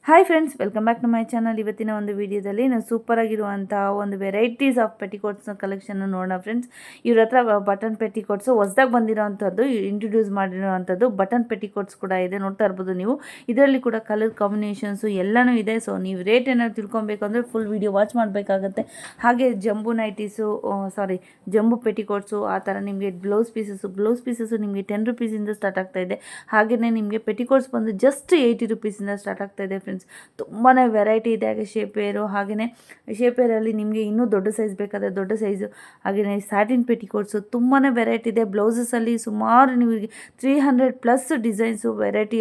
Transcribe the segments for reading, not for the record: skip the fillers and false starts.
Hi friends, welcome back to my channel. ಇವತ್ತಿನ ಒಂದು ವಿಡಿಯೋದಲ್ಲಿ ನಾವು ಸೂಪರ್ ಆಗಿರುವಂಥ ಒಂದು ವೆರೈಟೀಸ್ ಆಫ್ ಪೆಟಿಕೋಟ್ಸ್ನ ಕಲೆಕ್ಷನ್ ನೋಡೋಣ ಫ್ರೆಂಡ್ಸ್. ಇವ್ರ ಹತ್ರ ಬಟನ್ ಪೆಟಿಕೋಟ್ಸು ಹೊಸದಾಗಿ ಬಂದಿರೋವಂಥದ್ದು, ಇಂಟ್ರೊಡ್ಯೂಸ್ ಮಾಡಿರೋವಂಥದ್ದು ಬಟನ್ ಪೆಟಿಕೋಟ್ಸ್ ಕೂಡ ಇದೆ, ನೋಡ್ತಾ ಇರ್ಬೋದು ನೀವು. ಇದರಲ್ಲಿ ಕೂಡ ಕಲರ್ ಕಾಂಬಿನೇಷನ್ಸು ಎಲ್ಲನೂ ಇದೆ. ಸೊ ನೀವು ರೇಟ್ ಏನಾದ್ರು ತಿಳ್ಕೊಬೇಕು ಅಂದರೆ ಫುಲ್ ವಿಡಿಯೋ ವಾಚ್ ಮಾಡಬೇಕಾಗತ್ತೆ. ಹಾಗೆ ಜಂಬು ನೈಟೀಸು, ಜಂಬು ಪೆಟಿಕೋಟ್ಸು, ಆ ಥರ ನಿಮಗೆ ಬ್ಲೌಸ್ ಪೀಸಸ್ಸು ನಿಮಗೆ 10 ರೂಪೀಸಿಂದ ಸ್ಟಾರ್ಟ್ ಆಗ್ತಾ ಇದೆ. ಹಾಗೆಯೇ ನಿಮಗೆ ಪೆಟಿಕೋಟ್ಸ್ ಬಂದು ಜಸ್ಟ್ 80 ರೂಪೀಸಿಂದ ಸ್ಟಾರ್ಟ್ ಆಗ್ತಾ ಇದೆ ಫ್ರೆಂಡ್ಸ್. ತುಂಬಾ ವೆರೈಟಿ ಇದೆ. ಹಾಗೆ ಶೇಪೇರು, ಹಾಗೆಯೇ ಶೇಪೇರಲ್ಲಿ ನಿಮಗೆ ಇನ್ನೂ ದೊಡ್ಡ ಸೈಜ್ ಬೇಕಾದರೆ ದೊಡ್ಡ ಸೈಜು, ಹಾಗೆಯೇ ಸ್ಯಾಟಿನ್ ಪೆಟಿಕೋಟ್ಸು ತುಂಬಾ ವೆರೈಟಿ ಇದೆ. ಬ್ಲೌಸಸಲ್ಲಿ ಸುಮಾರು ನಿಮಗೆ 300+ ಡಿಸೈನ್ಸು ವೆರೈಟಿ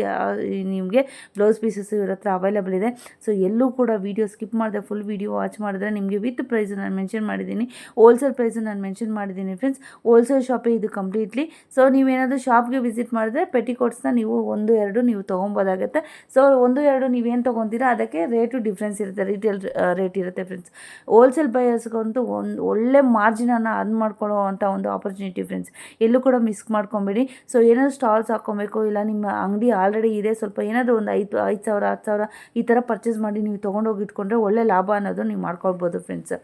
ನಿಮಗೆ ಬ್ಲೌಸ್ ಪೀಸಸ್ ಇವ್ರ ಹತ್ರ ಅವೈಲೇಬಲ್ ಇದೆ. ಸೊ ಎಲ್ಲೂ ಕೂಡ ವೀಡಿಯೋ ಸ್ಕಿಪ್ ಮಾಡಿದೆ ಫುಲ್ ವೀಡಿಯೋ ವಾಚ್ ಮಾಡಿದ್ರೆ ನಿಮಗೆ ವಿತ್ ಪ್ರೈಸು ನಾನು ಮೆನ್ಷನ್ ಮಾಡಿದ್ದೀನಿ, ಹೋಲ್ಸೇಲ್ ಪ್ರೈಸು ನಾನು ಮೆನ್ಷನ್ ಮಾಡಿದ್ದೀನಿ ಫ್ರೆಂಡ್ಸ್. ಹೋಲ್ಸೇಲ್ ಶಾಪೇ ಇದು ಕಂಪ್ಲೀಟ್ಲಿ. ಸೊ ನೀವೇನಾದರೂ ಶಾಪ್ಗೆ ವಿಸಿಟ್ ಮಾಡಿದ್ರೆ ಪೆಟಿಕೋಟ್ಸ್ನ ನೀವು 1-2 ನೀವು ತೊಗೊಬೋದಾಗುತ್ತೆ. ಸೊ 1-2 ನೀವೇನು ತೊಗೊತೀರಾ ಅದಕ್ಕೆ ರೇಟು ಡಿಫ್ರೆನ್ಸ್ ಇರುತ್ತೆ, ರಿಟೇಲ್ ರೇಟ್ ಇರುತ್ತೆ ಫ್ರೆಂಡ್ಸ್. ಹೋಲ್ಸೇಲ್ ಬಯರ್ಸ್ಗಂತೂ ಒಂದು ಒಳ್ಳೆ ಮಾರ್ಜಿನನ್ನು ಅರ್ನ್ ಮಾಡ್ಕೊಳ್ಳೋ ಅಂಥ ಒಂದು ಆಪರ್ಚುನಿಟಿ ಫ್ರೆಂಡ್ಸ್. ಎಲ್ಲೂ ಕೂಡ ಮಿಸ್ ಮಾಡ್ಕೊಬೇಡಿ. ಸೊ ಏನಾದರೂ ಸ್ಟಾಲ್ಸ್ ಹಾಕ್ಕೊಬೇಕು, ಇಲ್ಲ ನಿಮ್ಮ ಅಂಗಡಿ ಆಲ್ರೆಡಿ ಇದೆ, ಸ್ವಲ್ಪ ಏನಾದರೂ ಒಂದು 5,000 10,000 ಈ ಥರ ಪರ್ಚೇಸ್ ಮಾಡಿ ನೀವು ತೊಗೊಂಡೋಗಿ ಇಟ್ಕೊಂಡ್ರೆ ಒಳ್ಳೆ ಲಾಭ ಅನ್ನೋದು ನೀವು ಮಾಡ್ಕೊಳ್ಬೋದು ಫ್ರೆಂಡ್ಸ್.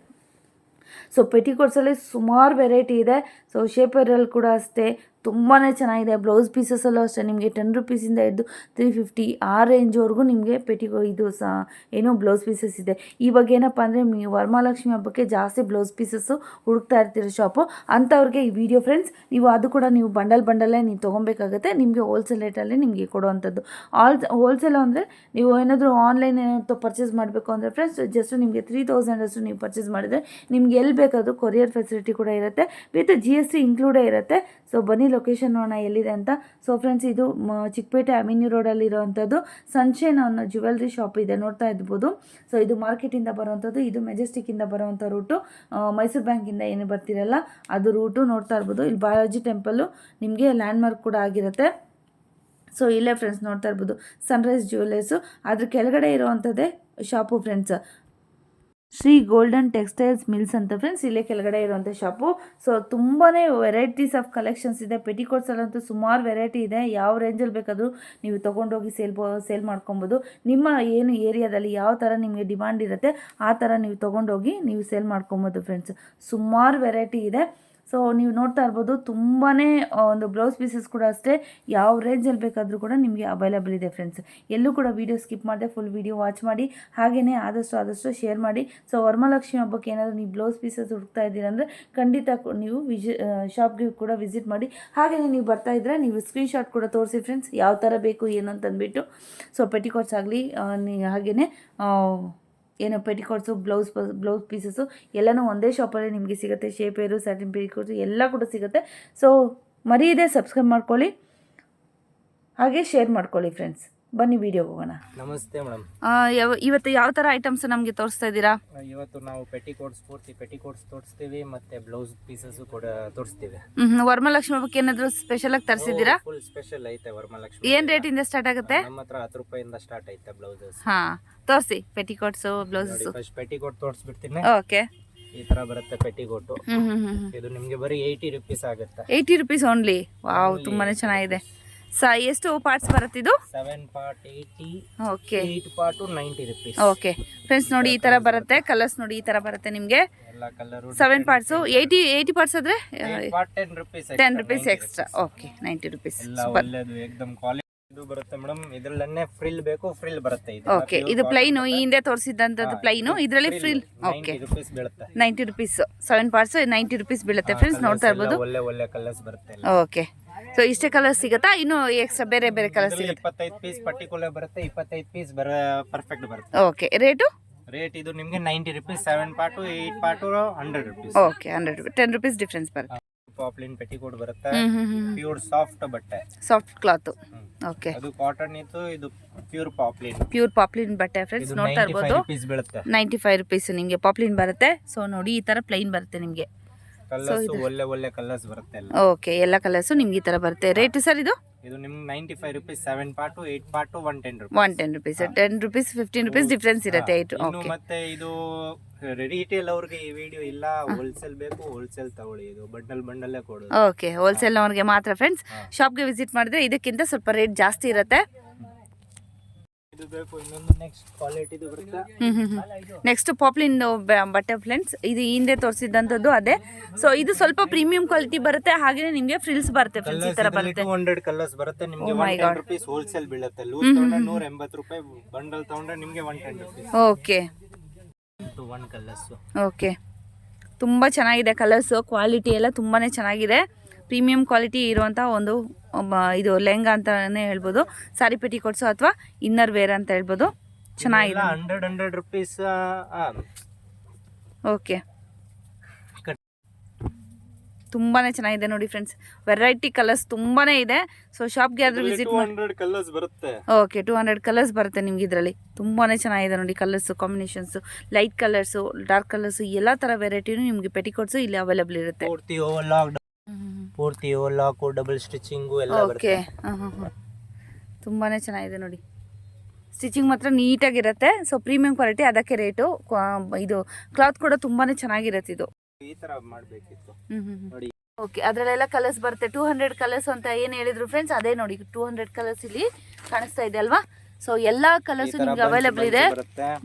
ಸೊ ಪೆಟಿಕೋಟ್ಸಲ್ಲಿ ಸುಮಾರು ವೆರೈಟಿ ಇದೆ. ಸೊ ಶೇಪರಲ್ಲಿ ಕೂಡ ಅಷ್ಟೇ ತುಂಬಾ ಚೆನ್ನಾಗಿದೆ. ಬ್ಲೌಸ್ ಪೀಸಸಲ್ಲೂ ಅಷ್ಟೇ ನಿಮಗೆ 10 ರೂಪೀಸಿಂದ ಹಿಡಿದು 350 ಆ ರೇಂಜ್ವರೆಗೂ ನಿಮಗೆ ಇದು ಏನೋ ಬ್ಲೌಸ್ ಪೀಸಸ್ ಇದೆ. ಇವಾಗ ಏನಪ್ಪ ಅಂದರೆ ವರಮಹಾಲಕ್ಷ್ಮಿ ಹಬ್ಬಕ್ಕೆ ಜಾಸ್ತಿ ಬ್ಲೌಸ್ ಪೀಸಸ್ಸು ಹುಡುಕ್ತಾ ಇರ್ತೀರ ಶಾಪು, ಅಂಥವ್ರಿಗೆ ಈ ವಿಡಿಯೋ ಫ್ರೆಂಡ್ಸ್. ನೀವು ಅದು ಕೂಡ ನೀವು ಬಂಡಲ್ಲೇ ನೀವು ತೊಗೊಬೇಕಾಗುತ್ತೆ. ನಿಮಗೆ ಹೋಲ್ಸೇಲ್ ರೇಟಲ್ಲಿ ನಿಮಗೆ ಕೊಡುವಂಥದ್ದು. ಹೋಲ್ಸೇಲ್ ಅಂದರೆ ನೀವು ಏನಾದರೂ ಆನ್ಲೈನ್ ಏನಾದರೂ ಪರ್ಚೇಸ್ ಮಾಡಬೇಕು ಅಂದರೆ ಫ್ರೆಂಡ್ಸ್ ಜಸ್ಟ್ ನಿಮಗೆ 3000 ಅಷ್ಟು ನೀವು ಪರ್ಚೇಸ್ ಮಾಡಿದರೆ ನಿಮ್ಗೆ ಎಲ್ಲಿ ಬೇಕಾದರೂ ಕೊರಿಯರ್ ಫೆಸಿಲಿಟಿ ಕೂಡ ಇರುತ್ತೆ, ವಿತ್ GST ಇನ್ಕ್ಲೂಡೇ ಇರುತ್ತೆ. ಸೊ ಬನ್ನಿ ಲೊಕೇಶನ್ ನೋಡೋಣ ಎಲ್ಲಿದೆ ಅಂತ. ಸೊ ಫ್ರೆಂಡ್ಸ್ ಇದು ಚಿಕ್ಕಪೇಟೆ ಅವೆನ್ಯೂ ರೋಡಲ್ಲಿರುವಂಥದ್ದು ಸನ್ಶೈನ್ ಅನ್ನೋ ಜ್ಯುವೆಲ್ರಿ ಶಾಪ್ ಇದೆ, ನೋಡ್ತಾ ಇರ್ಬೋದು. ಸೊ ಇದು ಮಾರ್ಕೆಟಿಂದ ಬರುವಂಥದ್ದು, ಇದು ಮೆಜೆಸ್ಟಿಕ್ಕಿಂದ ಬರುವಂಥ ರೂಟು, ಮೈಸೂರು ಬ್ಯಾಂಕಿಂದ ಏನು ಬರ್ತಿರಲ್ಲ ಅದು ರೂಟು ನೋಡ್ತಾ ಇರ್ಬೋದು. ಇಲ್ಲಿ ಬಾಲಾಜಿ ಟೆಂಪಲ್ಲು ನಿಮಗೆ ಲ್ಯಾಂಡ್ಮಾರ್ಕ್ ಕೂಡ ಆಗಿರುತ್ತೆ. ಸೊ ಇಲ್ಲೇ ಫ್ರೆಂಡ್ಸ್ ನೋಡ್ತಾ ಇರ್ಬೋದು ಸನ್ರೈಸ್ ಜ್ಯುವೆಲ್ಲರ್ಸು, ಅದ್ರ ಕೆಳಗಡೆ ಇರುವಂಥದ್ದೇ shop friends, Shri Golden Textiles Mills ಅಂತ ಫ್ರೆಂಡ್ಸ್, ಇಲ್ಲೇ ಕೆಳಗಡೆ ಇರುವಂಥ ಶಾಪು. ಸೊ ತುಂಬಾ ವೆರೈಟೀಸ್ ಆಫ್ ಕಲೆಕ್ಷನ್ಸ್ ಇದೆ. ಪೆಟಿಕೋಟ್ಸಲ್ಲಂತೂ ಸುಮಾರು ವೆರೈಟಿ ಇದೆ. ಯಾವ ರೇಂಜಲ್ಲಿ ಬೇಕಾದರೂ ನೀವು ತೊಗೊಂಡೋಗಿ ಸೇಲ್ ಮಾಡ್ಕೊಬೋದು. ನಿಮ್ಮ ಏನು ಏರಿಯಾದಲ್ಲಿ ಯಾವ ಥರ ನಿಮಗೆ ಡಿಮಾಂಡ್ ಇರುತ್ತೆ ಆ ಥರ ನೀವು ತೊಗೊಂಡೋಗಿ ನೀವು ಸೇಲ್ ಮಾಡ್ಕೊಬೋದು ಫ್ರೆಂಡ್ಸ್. ಸುಮಾರು ವೆರೈಟಿ ಇದೆ. ಸೊ ನೀವು ನೋಡ್ತಾ ಇರ್ಬೋದು ತುಂಬಾ ಒಂದು ಬ್ಲೌಸ್ ಪೀಸಸ್ ಕೂಡ ಅಷ್ಟೇ ಯಾವ ರೇಂಜಲ್ಲಿ ಬೇಕಾದರೂ ಕೂಡ ನಿಮಗೆ ಅವೈಲೇಬಲ್ ಇದೆ ಫ್ರೆಂಡ್ಸ್. ಎಲ್ಲೂ ಕೂಡ ವೀಡಿಯೋ ಸ್ಕಿಪ್ ಮಾಡಿದೆ ಫುಲ್ ವೀಡಿಯೋ ವಾಚ್ ಮಾಡಿ, ಹಾಗೆಯೇ ಆದಷ್ಟು ಶೇರ್ ಮಾಡಿ. ಸೊ ವರಮಹಾಲಕ್ಷ್ಮಿ ಹಬ್ಬಕ್ಕೆ ಏನಾದರೂ ನೀವು ಬ್ಲೌಸ್ ಪೀಸಸ್ ಹುಡುಕ್ತಾ ಇದ್ದೀರ ಅಂದರೆ ಖಂಡಿತ ನೀವು ಶಾಪ್ಗೆ ಕೂಡ ವಿಸಿಟ್ ಮಾಡಿ. ಹಾಗೆಯೇ ನೀವು ಬರ್ತಾ ಇದ್ದರೆ ನೀವು ಸ್ಕ್ರೀನ್ಶಾಟ್ ಕೂಡ ತೋರಿಸಿ ಫ್ರೆಂಡ್ಸ್, ಯಾವ ಥರ ಬೇಕು ಏನು ಅಂತಂದ್ಬಿಟ್ಟು. ಸೊ ಪೆಟಿಕೋಟ್ಸ್ ಆಗಲಿ ಹಾಗೆಯೇ ಏನು ಪೆಟಿಕೋಟ್ಸು ಬ್ಲೌಸ್ ಪೀಸಸ್ಸು ಎಲ್ಲನೂ ಒಂದೇ ಶಾಪಲ್ಲಿ ನಿಮಗೆ ಸಿಗುತ್ತೆ. ಶೇಪೇರು, ಸ್ಯಾಟಿನ್ ಪೆಟಿಕೋಟ್ಸು ಎಲ್ಲ ಕೂಡ ಸಿಗುತ್ತೆ. ಸೊ ಮರೀದೆ ಸಬ್ಸ್ಕ್ರೈಬ್ ಮಾಡ್ಕೊಳ್ಳಿ, ಹಾಗೆ ಶೇರ್ ಮಾಡ್ಕೊಳ್ಳಿ ಫ್ರೆಂಡ್ಸ್. ಬನ್ನಿ ವಿಡಿಯೋಗೆ ಹೋಗೋಣ. ನಮಸ್ತೆ ಮೇಡಮ್. ಇವತ್ತು ಯಾವ ಥರ ಐಟಮ್ಸ್ ನಮಗೆ ತೋರಿಸ್ತಾ ಇದ್ದೀರಾ? ಇವತ್ತು ನಾವು ಪೂರ್ತಿ ಪೆಟಿಕೋಟ್ಸ್ ತೋರಿಸ್ತೀವಿ, ಮತ್ತೆ ಬ್ಲೌಸ್ ಪೀಸಸ್ ಕೂಡ ತೋರಿಸ್ತೀವಿ. ವರಮಹಾಲಕ್ಷ್ಮಿ ಹಬ್ಬಕ್ಕೆ ಏನಾದರೂ ಸ್ಪೆಷಲ್ ಆಗಿ ತರಿಸಿದ್ದೀರಾ? ಫುಲ್ ಸ್ಪೆಷಲ್ ಐತೆ ವರಮಹಾಲಕ್ಷ್ಮಿ. ಏನು ರೇಟಿಂದ ಸ್ಟಾರ್ಟ್ ಆಗುತ್ತೆ? ನಮ್ಮ ಹತ್ರ 10 ರೂಪಾಯಿಂದ ಸ್ಟಾರ್ಟ್ ಐತೆ ಬ್ಲೌಸಸ್. ತೋರಿಸಿ ಪೆಟಿಕೋಟ್ಸು ಬ್ಲೌಸಸ್. ಫಸ್ಟ್ ಪೆಟಿಕೋಟ್ ತೋರಿಸ್ಬಿಡ್ತೀನಿ. ಓಕೆ, ಈ ತರ ಬರುತ್ತೆ ಪೆಟಿಕೋಟ್. ಇದು ನಿಮಗೆ ಬರೀ 80 ರೂಪೀಸ್ ಆಗುತ್ತೆ. 80 ರೂಪೀಸ್ ಓನ್ಲಿ. ವಾವ್, ತುಂಬಾನೇ ಚೆನ್ನಾಗಿದೆ. ಎಷ್ಟು ಪಾರ್ಟ್ಸ್ ಬರುತ್ತೆ ಇದು? 7 part 80. Okay, 8 part 90 rupees. Okay friends ನೋಡಿ ಈ ತರ ಬರುತ್ತೆ. ಕಲರ್ಸ್ ನೋಡಿ ಈ ತರ ಬರುತ್ತೆ ನಿಮಗೆ. ಎಲ್ಲ ಕಲರ್ 7 ಪಾರ್ಟ್ಸ್ 80 ಪಾರ್ಟ್ಸ್ ಆದ್ರೆ 10 rupees. 10 rupees extra. Okay, 90 rupees. ಎಲ್ಲ ಒಳ್ಳೆದು ಏಕದಮ್ ಕ್ವಾಲಿಟಿ ಇದು ಬರುತ್ತೆ ಮೇಡಮ್. ಇದರಲ್ಲೇ ಫ್ರಿಲ್ ಬೇಕು, ಫ್ರಿಲ್ ಬರುತ್ತೆ. ಇದು ಓಕೆ, ಇದು ಪ್ಲೈನ್ ಈ ಹಿಂದೆ ತೋರಿಸಿದಂತದ್ದು ಪ್ಲೈನ್, ಇದರಲ್ಲಿ ಫ್ರಿಲ್. ಓಕೆ, 90 ರೂಪೀಸ್ ಬೀಳುತ್ತೆ. 90 ರೂಪೀಸ್ 7 ಪಾರ್ಟ್ಸ್ 90 ರೂಪೀಸ್ ಬೀಳುತ್ತೆ ಫ್ರೆಂಡ್ಸ್, ನೋಡ್ತಾ ಇರ್ಬೋದು. ಒಳ್ಳೆ ಕಲರ್ಸ್ ಬರುತ್ತೆ. ಓಕೆ, ಸೊ ಇಷ್ಟೇ ಕಲರ್ ಸಿಗುತ್ತಾ? ಇನ್ನು ಎಕ್ಸ್ಟ್ರಾ ಬೇರೆ ಕಲರ್ ಸಿಗುತ್ತೆ? 25 ಪೀಸ್ ಪರ್ಟಿಕ್ಯುಲರ್ ಬರುತ್ತೆ, 25 ಪೀಸ್ ಪರ್ಫೆಕ್ಟ್ ಬರುತ್ತೆ. ಓಕೆ, ರೇಟ್ ಇದು ನಿಮಗೆ 90 rupees. 7 part 8 part 100 rupees. Okay, 100 rupees 10 rupees difference ಬರುತ್ತೆ. ಪಾಪ್ಲಿನ್ ಪೆಟಿಕೋಟ್ ಬರುತ್ತೆ, ಪ್ಯೂರ್ ಸಾಫ್ಟ್ ಬಟ್ಟೆ, ಸಾಫ್ಟ್ ಕ್ಲಾತ್. ಓಕೆ, ಅದು ಕಾಟನ್ ಇತ್ತು, ಇದು ಪ್ಯೂರ್ ಪಾಪ್ಲಿನ್ ಬಟ್ಟೆ ಫ್ರೆಂಡ್ಸ್, ನೋಡ್ತಾ ಇರ್ಬೋದು. 95 ರೂಪೀಸ್ ನಿಮಗೆ ಪಾಪ್ಲಿನ್ ಬರುತ್ತೆ. ಸೊ ನೋಡಿ ಈ ತರ ಪ್ಲೈನ್ ಬರುತ್ತೆ ನಿಮಗೆ. ಕಲರ್ಸ್ ಒಳ್ಳೆ ಕಲರ್ಸ್ ಬರುತ್ತೆ. ಓಕೆ, ಎಲ್ಲ ಕಲರ್ಸ್ ನಿಮ್ಗೆ ಈ ತರ ಬರುತ್ತೆ. ರೇಟ್ ಸರ್ ಇದು ನಿಮ್ಗೆ 95 rupees. 7 part 8 part 110 rupees. 110 rupees 10 rupees 15 rupees difference ಇರುತ್ತೆ. ಓಕೆ, ಮತ್ತೆ ಇದು ರಿಟೇಲ್ ಅವ್ರಿಗೆ ಈ ವಿಡಿಯೋ ಇಲ್ಲ, ಹೋಲ್ಸೇಲ್ ಬೇಕು ಹೋಲ್ಸೇಲ್ ತಗೊಳ್ಳಿ. ಇದು ಬಂಡಲ್ ಕೊಡೋದು. ಓಕೆ, ಹೋಲ್ಸೇಲ್ ಅವ್ರಿಗೆ ಮಾತ್ರ ಫ್ರೆಂಡ್ಸ್. ಶಾಪ್ಗೆ ವಿಸಿಟ್ ಮಾಡಿದ್ರೆ ಇದಕ್ಕಿಂತ ಸ್ವಲ್ಪ ರೇಟ್ ಜಾಸ್ತಿ ಇರುತ್ತೆ. ಇದು ಬೇಕು ಇನ್ನೊಂದು ನೆಕ್ಸ್ಟ್ ಕ್ವಾಲಿಟಿದು ಬರುತ್ತೆ. ನೆಕ್ಸ್ಟ್ ಪಾಪ್ಲಿನ್ ಬಟ್ಟೆ ಫ್ರೆಂಡ್ಸ್, ಇದು ಹಿಂದೆ ತೋರಿಸಿದಂಥದ್ದು ಅದೇ. ಸೊ ಇದು ಸ್ವಲ್ಪ ಪ್ರೀಮಿಯಂ ಕ್ವಾಲಿಟಿ ಬರುತ್ತೆ, ಹಾಗೆ ನಿಮಗೆ ಫ್ರಿಲ್ಸ್ ಬರುತ್ತೆ ಫ್ರೆಂಡ್ಸ್. ಈ ತರ ಬರುತ್ತೆ. 200 ಕಲರ್ಸ್ ಬರುತ್ತೆ ನಿಮಗೆ. 110 ರೂಪೀಸ್ ಹೋಲ್ಸೇಲ್ ಬೀಳುತ್ತೆ. ಲೂಸ್ ತಗೊಂಡ್ರೆ 180 ರೂಪಾಯಿ, ಬಂಡಲ್ ತಗೊಂಡ್ರೆ ನಿಮಗೆ 110 ರೂಪೀಸ್. Okay, 1 colours. ಓಕೆ, ತುಂಬ ಚೆನ್ನಾಗಿದೆ ಕಲರ್ಸು, ಕ್ವಾಲಿಟಿ ಎಲ್ಲ ತುಂಬಾ ಚೆನ್ನಾಗಿದೆ. ಪ್ರೀಮಿಯಂ ಕ್ವಾಲಿಟಿ ಇರುವಂಥ ಒಂದು ಇದು ಲೆಹಂಗಾ ಅಂತಲೇ ಹೇಳ್ಬೋದು, ಸಾರಿ ಪೆಟಿಕೋಟ್ಸು ಅಥವಾ ಇನ್ನರ್ ವೇರ್ ಅಂತ ಹೇಳ್ಬೋದು. ಚೆನ್ನಾಗಿದೆ. 100 ರೂಪೀಸ್. ಓಕೆ, ತುಂಬಾ ಚೆನ್ನಾಗಿದೆ ನೋಡಿ ಫ್ರೆಂಡ್ಸ್. ವೆರೈಟಿ ಕಲರ್ಸ್ ತುಂಬಾ ಇದೆ. ಸೊ ಶಾಪ್ಗೆ ಆದರೂ ವಿಸಿಟ್ ಮಾಡಿ. 200 ಕಲರ್ಸ್ ಬರುತ್ತೆ. ಓಕೆ, 200 ಕಲರ್ಸ್ ಬರುತ್ತೆ ನಿಮ್ಗೆ ಇದರಲ್ಲಿ. ತುಂಬಾ ಚೆನ್ನಾಗಿದೆ ನೋಡಿ colours, combinations, light colours, dark colours, ಎಲ್ಲ ಥರ ವೆರೈಟಿನೂ ನಿಮಗೆ ಪೆಟಿಕೋಟ್ಸು ಇಲ್ಲಿ ಅವೈಲೇಬಲ್ ಇರುತ್ತೆ. ಪೂರ್ತಿ ಓವರ್ಲಾಕ್, ಡಬಲ್ ಸ್ಟಿಚಿಂಗು ಎಲ್ಲ ಬರುತ್ತೆ. ಓಕೆ, ತುಂಬಾ ಚೆನ್ನಾಗಿದೆ ನೋಡಿ. ಸ್ಟಿಚಿಂಗ್ ಮಾತ್ರ ನೀಟಾಗಿರುತ್ತೆ. ಸೊ ಪ್ರೀಮಿಯಂ ಕ್ವಾಲಿಟಿ, ಅದಕ್ಕೆ ರೇಟು. ಇದು ಕ್ಲಾತ್ ಕೂಡ ತುಂಬಾ ಚೆನ್ನಾಗಿರುತ್ತೆ. ಇದು ಈ ತರ ಮಾಡಬೇಕಿತ್ತು ನೋಡಿ. ಓಕೆ, ಅದರಲ್ಲೆಲ್ಲ ಕಲರ್ಸ್ ಬರುತ್ತೆ. 200 ಕಲರ್ಸ್ ಅಂತ ಏನು ಹೇಳಿದ್ರು ಫ್ರೆಂಡ್ಸ್, ಅದೇ ನೋಡಿ 200 ಕಲರ್ಸ್ ಇಲ್ಲಿ ಕಾಣಿಸ್ತಾ ಇದೆ ಅಲ್ವಾ. ಸೊ ಎಲ್ಲ ಕಲರ್ಸ್ ನಿಮ್ಗೆ ಅವೈಲೇಬಲ್ ಇದೆ.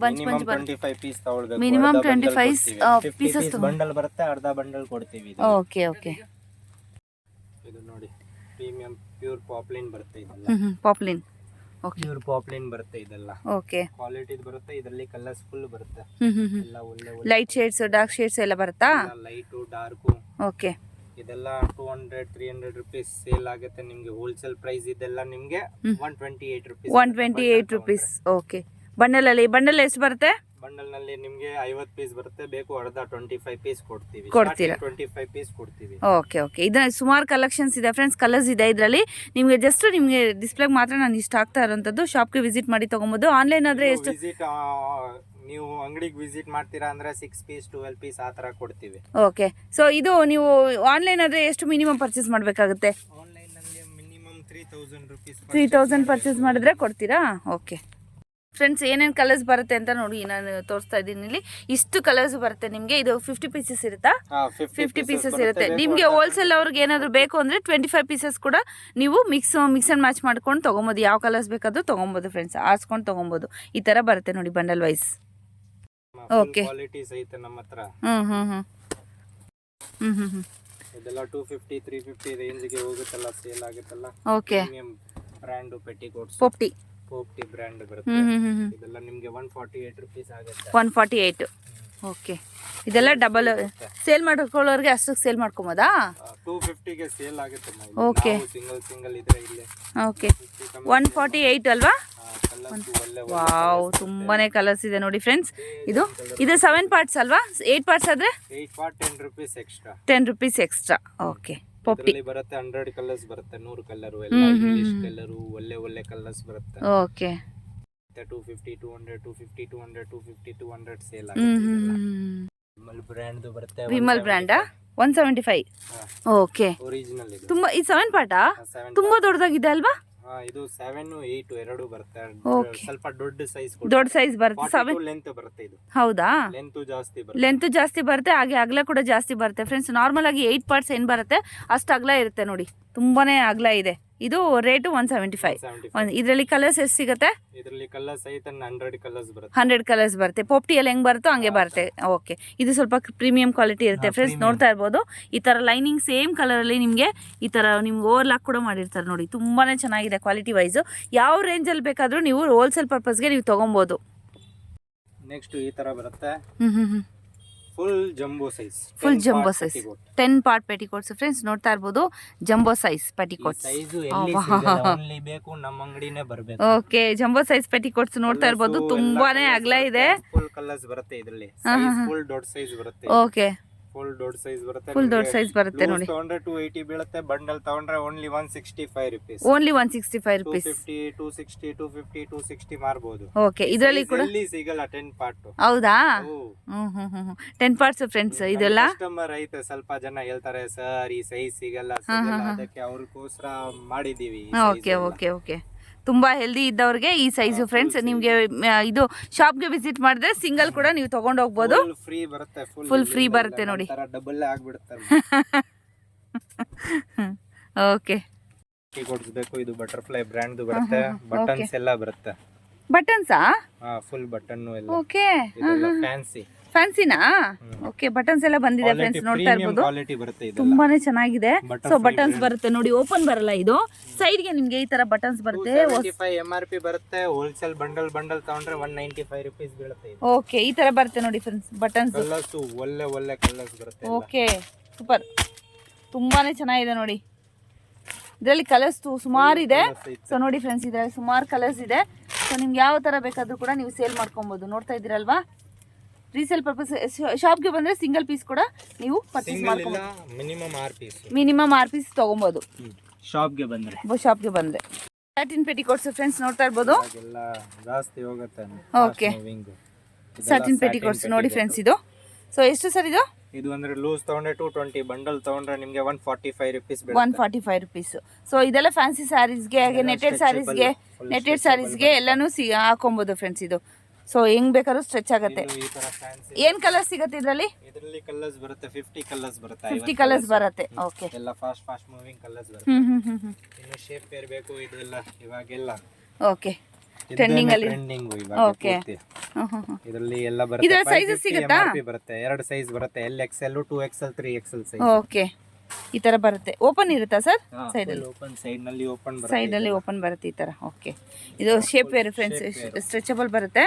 ಬಂಚ್ ಬಂಚ್ ಬರುತ್ತೆ. 25 ಪೀಸ್ ತಗೊಳ್ಬೇಕು. ಮಿನಿಮಮ್ 25 ಪೀಸಸ್ ಬಂಡಲ್ ಬರುತ್ತೆ. ಅರ್ಧ ಬಂಡಲ್ ಕೊಡ್ತೀವಿ. Okay, okay. ಇದು ನೋಡಿ, ಪ್ರೀಮಿಯಂ ಪ್ಯೂರ್ ಪಾಪ್ಲಿನ್ ಬರುತ್ತೆ ಇದೆಲ್ಲ. ಪಾಪ್ಲಿನ್. ಓಕೆ, ಪ್ಯೂರ್ ಪಾಪ್ಲಿನ್ ಬರುತ್ತೆ ಇದೆಲ್ಲ. ಓಕೆ, ಕ್ವಾಲಿಟಿ ಬರುತ್ತೆ. ಇದರಲ್ಲಿ ಕಲರ್ಸ್ ಫುಲ್ ಬರುತ್ತೆ. ಎಲ್ಲ ಒಳ್ಳೆ ಲೈಟ್ ಶೇಡ್ಸ್, ಡಾರ್ಕ್ ಶೇಡ್ಸ್ ಎಲ್ಲ ಬರುತ್ತಾ? Light, dark. ಓಕೆ, ಇದೆಲ್ಲ 200-300 ರೂಪೀಸ್ ಸೇಲ್ ಆಗುತ್ತೆ ನಿಮ್ಗೆ. ಹೋಲ್ಸೇಲ್ ಪ್ರೈಸ್ ಇದೆಲ್ಲ ನಿಮ್ಗೆ 128 ರೂಪೀಸ್. 128 ರೂಪೀಸ್. ಓಕೆ, ಬಂಡಲ್ ಎಷ್ಟು ಬರುತ್ತೆ? ಬಂಡಲ್ ನಲ್ಲಿ ನಿಮ್ಗೆ 50 ಪೀಸ್ ಬರುತ್ತೆ. ಬೇಕು ಅರ್ಧ 25 ಪೀಸ್ ಕೊಡ್ತೀವಿ. ಕೊಡ್ತೀರಾ? 25 ಪೀಸ್ ಕೊಡ್ತೀವಿ. Okay, okay. ಇದನ್ನ ಸುಮಾರು ಕಲೆಕ್ಷನ್ಸ್ ಇದೆ ಫ್ರೆಂಡ್ಸ್, ಕಲರ್ಸ್ ಇದೆ ಇದರಲ್ಲಿ. ನಿಮಗೆ ಜಸ್ಟ್ ನಿಮಗೆ ಡಿಸ್ಪ್ಲೇಗೆ ಮಾತ್ರ ನಾನು ಇಷ್ಟ ಆಗ್ತಾ ಇರೋಂಥದ್ದು. ಶಾಪ್ಗೆ ವಿಸಿಟ್ ಮಾಡಿ ತೊಗೊಬೋದು. ಆನ್ಲೈನ್ ಆದರೆ ಎಷ್ಟು? ವಿಸಿಟ್ ನೀವು ಅಂಗಡಿಗೆ ವಿಸಿಟ್ ಮಾಡ್ತೀರಾ ಅಂದ್ರೆ 6 ಪೀಸ್ 12 ಪೀಸ್ ಆ ತರ ಕೊಡ್ತೀವಿ. ಓಕೆ, ಸೊ ಇದು ನೀವು ಆನ್ಲೈನ್ ಆದರೆ ಎಷ್ಟು ಮಿನಿಮಮ್ ಪರ್ಚೇಸ್ ಮಾಡಬೇಕಾಗುತ್ತೆ? ಆನ್ಲೈನ್ ನಲ್ಲಿ ಮಿನಿಮಮ್ 3000 ರೂಪೀಸ್. 3000 ಪರ್ಚೇಸ್ ಮಾಡಿದ್ರೆ ಕೊಡ್ತೀರಾ? ಓಕೆ ಫ್ರೆಂಡ್ಸ್, ಏನೇನು ಕಲರ್ಸ್ ಬರುತ್ತೆ ಅಂತ ನೋಡಿ ನಾನು ತೋರಿಸ್ತಾ ಇದ್ದೀನಿ ಇಲ್ಲಿ. ಇಷ್ಟು ಕಲರ್ಸ್ ಬರುತ್ತೆ ನಿಮಗೆ. ಇದು 50 ಪೀಸಸ್ ಇರುತ್ತಾ? 50 ಪೀಸಸ್ ಇರುತ್ತೆ. ನಿಮಗೆ ಹೋಲ್ಸೇಲ್ ಅವ್ರಿಗೆ ಏನಾದರೂ ಬೇಕು ಅಂದರೆ 25 ಪೀಸಸ್ ಕೂಡ ನೀವು ಮಿಕ್ಸ್ ಆ್ಯಂಡ್ ಮ್ಯಾಚ್ ಮಾಡ್ಕೊಂಡು ತೊಗೊಬೋದು. ಯಾವ ಕಲರ್ಸ್ ಬೇಕಾದರೂ ತೊಗೊಬೋದು ಫ್ರೆಂಡ್ಸ್, ಆರಿಸ್ಕೊಂಡು ತೊಗೊಬೋದು. ಈ ಥರ ಬರುತ್ತೆ ನೋಡಿ ಬಂಡಲ್ ವೈಸ್. ಓಕೆ, ಕ್ವಾಲಿಟೀಸ್ ಐತೆ ನಮ್ಮ ಹತ್ರ. ಇದೆಲ್ಲ 250 350 ರೇಂಜ್ಗೆ ಹೋಗುತ್ತಲ್ಲ, ಸೇಲ್ ಆಗುತ್ತಲ್ಲ. Okay, premium brand petticoats. ಪೋಪ್ಟಿ ಬ್ರ್ಯಾಂಡ್ ಬರುತ್ತೆ. ಇದೆಲ್ಲ ನಿಮಗೆ 148 ರೂಪೀಸ್ ಆಗುತ್ತೆ. 148. ಓಕೆ, ಇದೆಲ್ಲ ಡಬಲ್ ಸೇಲ್ ಮಾಡ್ಕೊಳ್ಳೋರಿಗೆ ಅಷ್ಟಕ್ಕೆ ಸೇಲ್ ಮಾಡ್ಕೊಬೋದಾ? 250ಗೆ ಸೇಲ್ ಆಗುತ್ತೆ. ಓಕೆ, ಸಿಂಗಲ್ ಇದ್ರೆ ಇಲ್ಲಿ. ಓಕೆ, 148 ಅಲ್ವಾ? ವಾವ್, ತುಂಬಾನೇ ಕಲರ್ಸ್ ಇದೆ ನೋಡಿ ಫ್ರೆಂಡ್ಸ್. ಇದು 7 ಪಾರ್ಟ್ಸ್ ಅಲ್ವಾ? 8 ಪಾರ್ಟ್ಸ್ ಆದ್ರೆ 8 part 10 rupees extra. 10 rupees extra. Okay, ಪೋಪ್ಟಿ ಬರುತ್ತೆ. 100 ಕಲರ್ಸ್ ಬರುತ್ತೆ. 100 ಕಲರ್ ಎಲ್ಲ ಇಂಗ್ಲಿಷ್ ಕಲರ್ ಒಳ್ಳೆ ಕಲರ್ಸ್ ಬರುತ್ತೆ. ಓಕೆ, 250 200 250 200 250 200 ಸೇಲ್ ಆಗುತ್ತೆ. ವಿಮಲ್ ಬ್ರ್ಯಾಂಡ್ ಬರುತ್ತೆ. ವಿಮಲ್ ಬ್ರ್ಯಾಂಡಾ? 175. ಓಕೆ, ಒರಿಜಿನಲ್ ಇದು. ತುಂಬಾ ಈ 7 ಪಾರ್ಟಾ ತುಂಬಾ ದೊಡ್ಡದಾಗಿದೆ ಅಲ್ವಾ? ಇದು 7 8 ಎರಡು ಬರುತ್ತೆ. Okay. ಸ್ವಲ್ಪ ದೊಡ್ಡ ಸೈಜ್ ಬರುತ್ತೆ. 7 ಲೆಂತ್ ಬರುತ್ತೆ. ಇದು ಹೌದಾ? ಲೆಂತ್ ಜಾಸ್ತಿ ಬರುತ್ತೆ, ಹಾಗೆ ಅಗಲ ಕೂಡ ಜಾಸ್ತಿ ಬರುತ್ತೆ ಫ್ರೆಂಡ್ಸ್. ನಾರ್ಮಲ್ ಆಗಿ 8 ಪಾರ್ಟ್ಸ್ ಏನು ಬರುತ್ತೆ ಅಷ್ಟು ಅಗಲ ಇರುತ್ತೆ ನೋಡಿ, ತುಂಬಾನೇ ಅಗಲ ಇದೆ. ಇದು ರೇಟು 175. ಇದರಲ್ಲಿ ಕಲರ್ಸ್ ಎಷ್ಟು ಸಿಗುತ್ತೆ? ಇದರಲ್ಲಿ ಕಲರ್ಸ್ ಐತೆ 100 ಕಲರ್ಸ್ ಬರುತ್ತೆ. 100 ಕಲರ್ಸ್ ಬರುತ್ತೆ. ಪೋಪ್ಟಿಯಲ್ಲಿ ಹೆಂಗ್ ಬರುತ್ತೋ ಹಂಗೆ ಬರುತ್ತೆ. ಓಕೆ, ಇದು ಸ್ವಲ್ಪ ಪ್ರೀಮಿಯಂ ಕ್ವಾಲಿಟಿ ಇರುತ್ತೆ ಫ್ರೆಂಡ್ಸ್. ನೋಡ್ತಾ ಇರ್ಬೋದು, ಈ ತರ ಲೈನಿಂಗ್ ಸೇಮ್ ಕಲರ್ ಅಲ್ಲಿ ನಿಮಗೆ ಈ ತರ ನಿಮ್ಗೆ ಓವರ್ಲಾಕ್ ಕೂಡ ಮಾಡಿರ್ತಾರೆ ನೋಡಿ. ತುಂಬಾನೇ ಚೆನ್ನಾಗಿದೆ ಕ್ವಾಲಿಟಿ ವೈಸ್. ಯಾವ ರೇಂಜಲ್ಲಿ ಬೇಕಾದ್ರೂ ನೀವು ಹೋಲ್ಸೇಲ್ ಪರ್ಪಸ್ಗೆ ನೀವು ತಗೊಬೋದು. ನೆಕ್ಸ್ಟ್ ಈ ತರ ಬರುತ್ತೆ. Full jumbo size 10 part petticoats friends. ನೋಡ್ತಾ ಇರ್ಬೋದು, ಜಂಬೋ ಸೈಜ್ ಪೆಟಿಕೋಟ್ಸ್. ಬೇಕು ನಮ್ಮ ಅಂಗಡಿನೇ ಬರಬೇಕು. ಓಕೆ, ಜಂಬೋ ಸೈಜ್ ಪೆಟಿಕೋಟ್ಸ್ ನೋಡ್ತಾ ಇರ್ಬೋದು, ತುಂಬಾನೇ ಅಗಲ ಇದೆ. ಫುಲ್ ಕಲರ್ಸ್ ಬರುತ್ತೆ ಇದರಲ್ಲಿ. ಫುಲ್ ದೊಡ್ಡ ಸೈಜ್ ಬರುತ್ತೆ. ಓಕೆ, ಫುಲ್ ದೊಡ್ಡ ಸೈಜ್ ಬರುತ್ತೆ ನೋಡಿ. ತಗೊಂಡ್ರೆ 280 ಬೀಳುತ್ತೆ. ಬಂಡಲ್ ತಗೊಂಡ್ರೆ ಓನ್ಲಿ 165 ರೂಪೀಸ್. Only 165 rupees. 250 260 260 ಮಾರಬಹುದು. ಓಕೆ, ಇದರಲ್ಲಿ ಕೂಡ ಸಿಗಲ್ಲ 10 ಪಾರ್ಟ್. ಹೌದಾ? 10 ಪಾರ್ಟ್ಸ್ ಫ್ರೆಂಡ್ಸ್. ಇದೆಲ್ಲ ಕಸ್ಟಮರ್ ಐತೆ, ಸ್ವಲ್ಪ ಜನ ಹೇಳ್ತಾರೆ ಸರ್ ಈ ಸೈಜ್ ಸಿಗಲ್ಲ, ಅದಕ್ಕೆ ಅವ್ರಿಗೋಸ್ಕರ ಮಾಡಿದೀವಿ. Okay, okay, okay. ತುಂಬಾ ಹೆಲ್ದಿ ಇದ್ದವ್ರಿಗೆ ಈ ಸೈಜು ಫ್ರೆಂಡ್ಸ್. ನಿಮಗೆ ಇದು ಶಾಪ್ಗೆ ವಿಸಿಟ್ ಮಾಡಿದ್ರೆ ಸಿಂಗಲ್ ಕೂಡ ನೀವು ತಗೊಂಡು ಹೋಗ್ಬೋದು. ಫುಲ್ ಫ್ರೀ ಬರುತ್ತೆ ನೋಡಿ. ಡಬಲ್ ಆಗ್ಬಿಡುತ್ತೆ. ಓಕೆ, ಕೊಡಿಸ್ಬೇಕು. ಇದು ಬಟರ್ಫ್ಲೈ ಬ್ರ್ಯಾಂಡ್ ಬರುತ್ತೆ. ಬಟನ್ಸ್ ಎಲ್ಲ ಬರುತ್ತೆ. ಬಟನ್ಸಾ? ಫುಲ್ ಬಟನ್ ಎಲ್ಲ ಓಕೆ, ಫ್ಯಾನ್ಸಿ ಫ್ಯಾನ್ಸಿನಾ? ಓಕೆ, ಬಟನ್ಸ್ ಎಲ್ಲ ಬಂದಿದೆ ಫ್ರೆಂಡ್ಸ್, ನೋಡ್ತಾ ಇರ್ಬೋದು. ಕ್ವಾಲಿಟಿ ಬರುತ್ತೆ ಇದು. ತುಂಬಾನೇ ಚೆನ್ನಾಗಿದೆ. ಸೊ ಬಟನ್ಸ್ ಬರುತ್ತೆ ನೋಡಿ, ಓಪನ್ ಬರಲ್ಲ ಇದು. ಸೈಡ್ಗೆ ನಿಮ್ಗೆ ಈ ತರ ಬಟನ್ಸ್ ಬರುತ್ತೆ. 275 MRP ಬರುತ್ತೆ. ಹೋಲ್ಸೇಲ್ ಬಂಡಲ್ ತಗೊಂಡ್ರೆ 195 ರೂಪೀಸ್ ಬೀಳುತ್ತೆ ಇದು. ಓಕೆ, ಈ ತರ ಬರುತ್ತೆ ನೋಡಿ ಫ್ರೆಂಡ್ಸ್ ಬಟನ್ಸ್. ಕಲರ್ಸ್ ಒಳ್ಳೆ ಕಲರ್ಸ್ ಬರುತ್ತೆ. ಓಕೆ, ಸೂಪರ್, ತುಂಬಾನೇ ಚೆನ್ನಾಗಿದೆ ನೋಡಿ. ಇದರಲ್ಲಿ ಕಲರ್ಸ್ ಸುಮಾರು ಇದೆ. ಸೊ ನೋಡಿ ಫ್ರೆಂಡ್ಸ್, ಇದರಲ್ಲಿ ಸುಮಾರು ಕಲರ್ಸ್ ಇದೆ. ಸೊ ನಿಮ್ಗೆ ಯಾವ ತರ ಬೇಕಾದ್ರೂ ಕೂಡ ನೀವು ಸೇಲ್ ಮಾಡ್ಕೊಬಹುದು. ನೋಡ್ತಾ ಇದ್ದೀರಲ್ವಾ, ರೀಸೇಲ್ ಪರ್ಪಸ್. ಶಾಪ್ಗೆ ಬಂದ್ರೆ ಸಿಂಗಲ್ ಪೀಸ್ ಕೂಡ ನೀವು ಪರ್ಚೇಸ್ ಮಾಡ್ಕೊಬಹುದು. ಮಿನಿಮಮ್ ಆರ್ ಪೀಸ್ ತಗೊಬಹುದು ಶಾಪ್ಗೆ ಬಂದ್ರೆ. ಸ್ಯಾಟಿನ್ ಪೆಟಿಕೋಟ್ಸ್ ಫ್ರೆಂಡ್ಸ್, ನೋಡ್ತಾ ಇರ್ಬೋದು. ಜಾಸ್ತಿ ಹೋಗುತ್ತೆ. ಓಕೆ, ಸ್ಯಾಟಿನ್ ಪೆಟಿಕೋಟ್ಸ್ ನೋಡಿ ಫ್ರೆಂಡ್ಸ್ ಇದು. ಸೊ ಎಷ್ಟು ಸರ್ ಇದು? ಇದು ಅಂದ್ರೆ ಲೂಸ್ ತಗೊಂಡ್ರೆ 220, ಬಂಡಲ್ ತಗೊಂಡ್ರೆ ನಿಮಗೆ 145 ರೂಪೀಸ್. 145 ರೂಪೀಸ್. ಸೊ ಇದೆಲ್ಲ ಫ್ಯಾನ್ಸಿ ಸ್ಯಾರೀಸ್ಗೆ, ಹಾಗೆ ನೆಟೆಡ್ ಸ್ಯಾರೀಸ್ಗೆ ಎಲ್ಲಾನು ಹಾಕೊಬಹುದು ಫ್ರೆಂಡ್ಸ್ ಇದು. ಸೊ ಹೆಂಗ್ ಬೇಕಾದ್ರೂ ಸ್ಟ್ರೆಚ್ ಆಗುತ್ತೆ. ಏನ್ ಕಲರ್ ಸಿಗುತ್ತೆ ಇದರಲ್ಲಿ? ಇದರಲ್ಲಿ ಕಲರ್ಸ್ ಬರುತ್ತೆ, 50 ಕಲರ್ಸ್ ಬರುತ್ತೆ. 50 ಕಲರ್ಸ್ ಬರುತ್ತೆ. ಓಕೆ, ಎಲ್ಲ ಫಾಸ್ಟ್ ಮೂವಿಂಗ್ ಕಲರ್ಸ್ ಬರುತ್ತೆ. ಇನ್ನು ಶೇಪ್ ಬೇರೆ ಬೇಕು, ಇದೆಲ್ಲ ಇವಾಗೆಲ್ಲ ಓಕೆ ಟ್ರೆಂಡಿಂಗ್ ಅಲ್ಲಿ. ಓಕೆ, ಇದರಲ್ಲಿ ಎಲ್ಲ ಬರುತ್ತೆ. ಇದರ ಸೈಜಸ್ ಸಿಗುತ್ತಾ? ಬರುತ್ತೆ, ಎರಡು ಸೈಜ್ ಬರುತ್ತೆ, LXL, 2XL, 3XL size. Okay, ಈ ತರ ಬರುತ್ತೆ. ಓಪನ್ ಇರುತ್ತಾ ಸರ್? ಸೈಡ್ ಅಲ್ಲಿ ಓಪನ್, ಸೈಡ್ ನಲ್ಲಿ ಓಪನ್ ಬರುತ್ತೆ. ಸೈಡ್ ಅಲ್ಲಿ ಓಪನ್ ಬರುತ್ತೆ ಈ ತರ. ಓಕೆ, ಇದು ಶೇಪ್ ವೇರ್ ಫ್ರೆಂಡ್ಸ್, ಸ್ಟ್ರೆಚಬಲ್ ಬರುತ್ತೆ.